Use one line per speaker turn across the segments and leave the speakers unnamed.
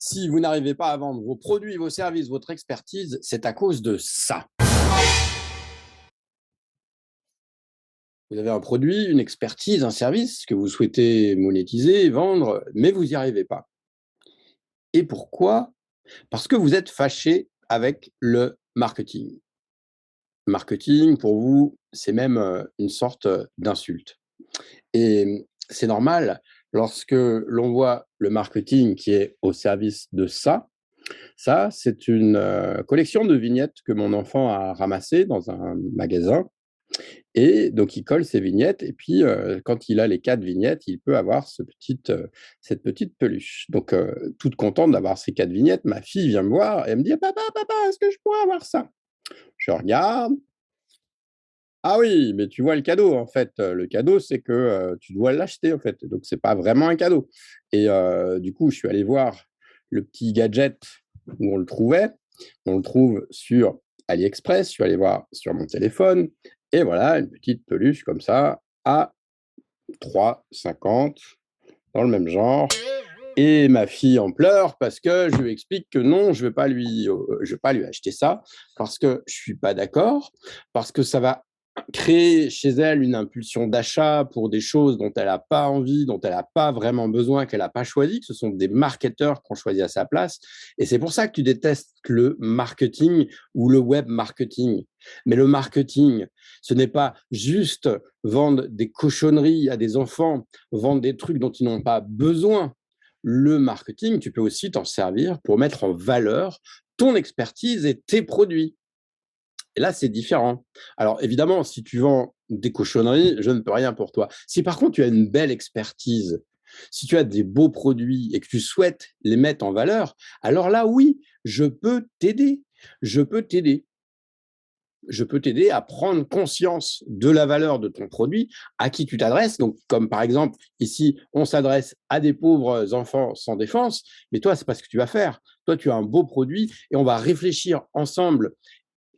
Si vous n'arrivez pas à vendre vos produits, vos services, votre expertise, c'est à cause de ça. Vous avez un produit, une expertise, un service que vous souhaitez monétiser, vendre, mais vous n'y arrivez pas. Et pourquoi? Parce que vous êtes fâché avec le marketing. Marketing, pour vous, c'est même une sorte d'insulte. Et c'est normal lorsque l'on voit le marketing qui est au service de ça. Ça, c'est une collection de vignettes que mon enfant a ramassées dans un magasin. Et donc, il colle ses vignettes. Et puis, quand il a les 4 vignettes, il peut avoir cette petite peluche. Donc, toute contente d'avoir ces 4 vignettes, ma fille vient me voir et elle me dit: «Papa, papa, est-ce que je pourrais avoir ça?» Je regarde. Ah oui, mais tu vois le cadeau, en fait, le cadeau, c'est que, tu dois l'acheter, en fait, donc c'est pas vraiment un cadeau. Et du coup, je suis allé voir le petit gadget où on le trouvait. On le trouve sur AliExpress, je suis allé voir sur mon téléphone et voilà, une petite peluche comme ça à 3,50 dans le même genre. Et ma fille en pleure parce que je lui explique que non, je vais pas lui acheter ça parce que je suis pas d'accord, parce que ça va créer chez elle une impulsion d'achat pour des choses dont elle a pas envie, dont elle a pas vraiment besoin, qu'elle a pas choisi, que ce sont des marketeurs qui ont choisi à sa place. Et c'est pour ça que tu détestes le marketing ou le web marketing. Mais le marketing, ce n'est pas juste vendre des cochonneries à des enfants, vendre des trucs dont ils n'ont pas besoin. Le marketing, tu peux aussi t'en servir pour mettre en valeur ton expertise et tes produits. Et là, c'est différent. Alors, évidemment, si tu vends des cochonneries, je ne peux rien pour toi. Si par contre, tu as une belle expertise, si tu as des beaux produits et que tu souhaites les mettre en valeur, alors là, oui, je peux t'aider. Je peux t'aider. Je peux t'aider à prendre conscience de la valeur de ton produit, à qui tu t'adresses. Donc, comme par exemple, ici, on s'adresse à des pauvres enfants sans défense, mais toi, c'est pas ce que tu vas faire. Toi, tu as un beau produit et on va réfléchir ensemble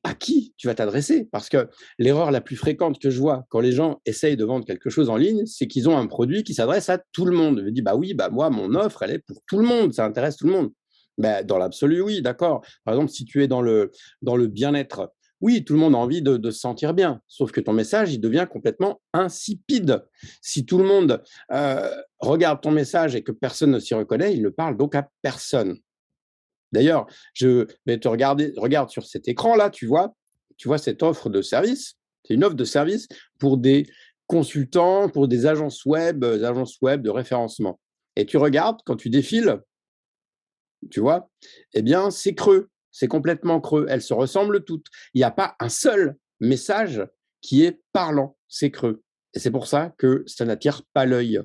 à qui tu vas t'adresser. Parce que l'erreur la plus fréquente que je vois quand les gens essayent de vendre quelque chose en ligne, c'est qu'ils ont un produit qui s'adresse à tout le monde. Je me dis, bah oui, bah moi, mon offre, elle est pour tout le monde, ça intéresse tout le monde. Ben, dans l'absolu, oui, d'accord. Par exemple, si tu es dans le bien-être, oui, tout le monde a envie de se sentir bien. Sauf que ton message, il devient complètement insipide. Si tout le monde regarde ton message et que personne ne s'y reconnaît, il ne parle donc à personne. D'ailleurs, je vais te regarder, regarde sur cet écran-là, tu vois cette offre de service. C'est une offre de service pour des consultants, pour des agences web de référencement. Et tu regardes, quand tu défiles, tu vois, eh bien, c'est creux, c'est complètement creux. Elles se ressemblent toutes. Il n'y a pas un seul message qui est parlant, c'est creux. Et c'est pour ça que ça n'attire pas l'œil.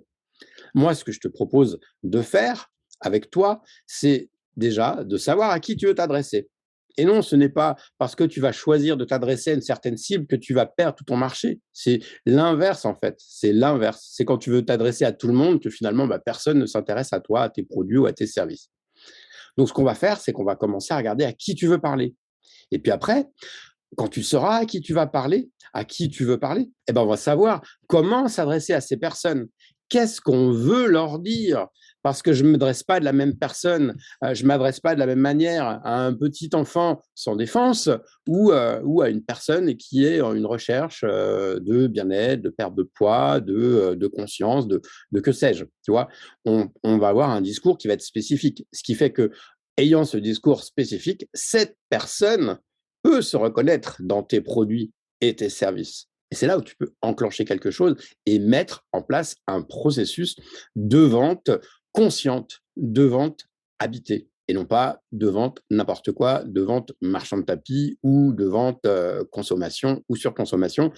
Moi, ce que je te propose de faire avec toi, c'est déjà de savoir à qui tu veux t'adresser. Et non, ce n'est pas parce que tu vas choisir de t'adresser à une certaine cible que tu vas perdre tout ton marché. C'est l'inverse, en fait. C'est l'inverse. C'est quand tu veux t'adresser à tout le monde que finalement, bah, personne ne s'intéresse à toi, à tes produits ou à tes services. Donc, ce qu'on va faire, c'est qu'on va commencer à regarder à qui tu veux parler. Et puis après, quand tu sauras à qui tu vas parler, à qui tu veux parler, eh ben, on va savoir comment s'adresser à ces personnes. Qu'est-ce qu'on veut leur dire? Parce que je ne m'adresse pas de la même personne, je ne m'adresse pas de la même manière à un petit enfant sans défense ou à une personne qui est en une recherche de bien-être, de perte de poids, de conscience, de que sais-je. Tu vois, on va avoir un discours qui va être spécifique. Ce qui fait que, ayant ce discours spécifique, cette personne peut se reconnaître dans tes produits et tes services. Et c'est là où tu peux enclencher quelque chose et mettre en place un processus de vente consciente, de vente habitée. Et non pas de vente n'importe quoi, de vente marchand de tapis ou de vente consommation ou surconsommation.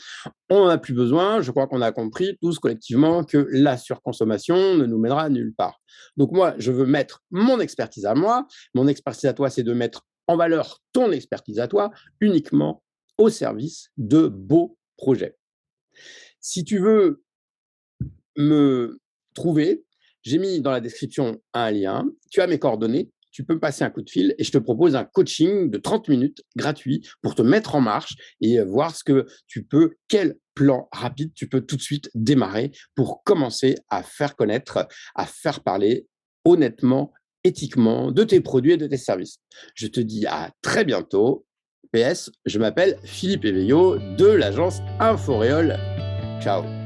On n'en a plus besoin. Je crois qu'on a compris tous collectivement que la surconsommation ne nous mènera nulle part. Donc moi, je veux mettre mon expertise à moi. Mon expertise à toi, c'est de mettre en valeur ton expertise à toi uniquement au service de beaux projets. Si tu veux me trouver, j'ai mis dans la description un lien, tu as mes coordonnées, tu peux me passer un coup de fil et je te propose un coaching de 30 minutes gratuit pour te mettre en marche et voir ce que tu peux, quel plan rapide tu peux tout de suite démarrer pour commencer à faire connaître, à faire parler honnêtement éthiquement de tes produits et de tes services. Je te dis à très bientôt. PS, je m'appelle Philippe Éveillot de l'agence Inforéol. Ciao.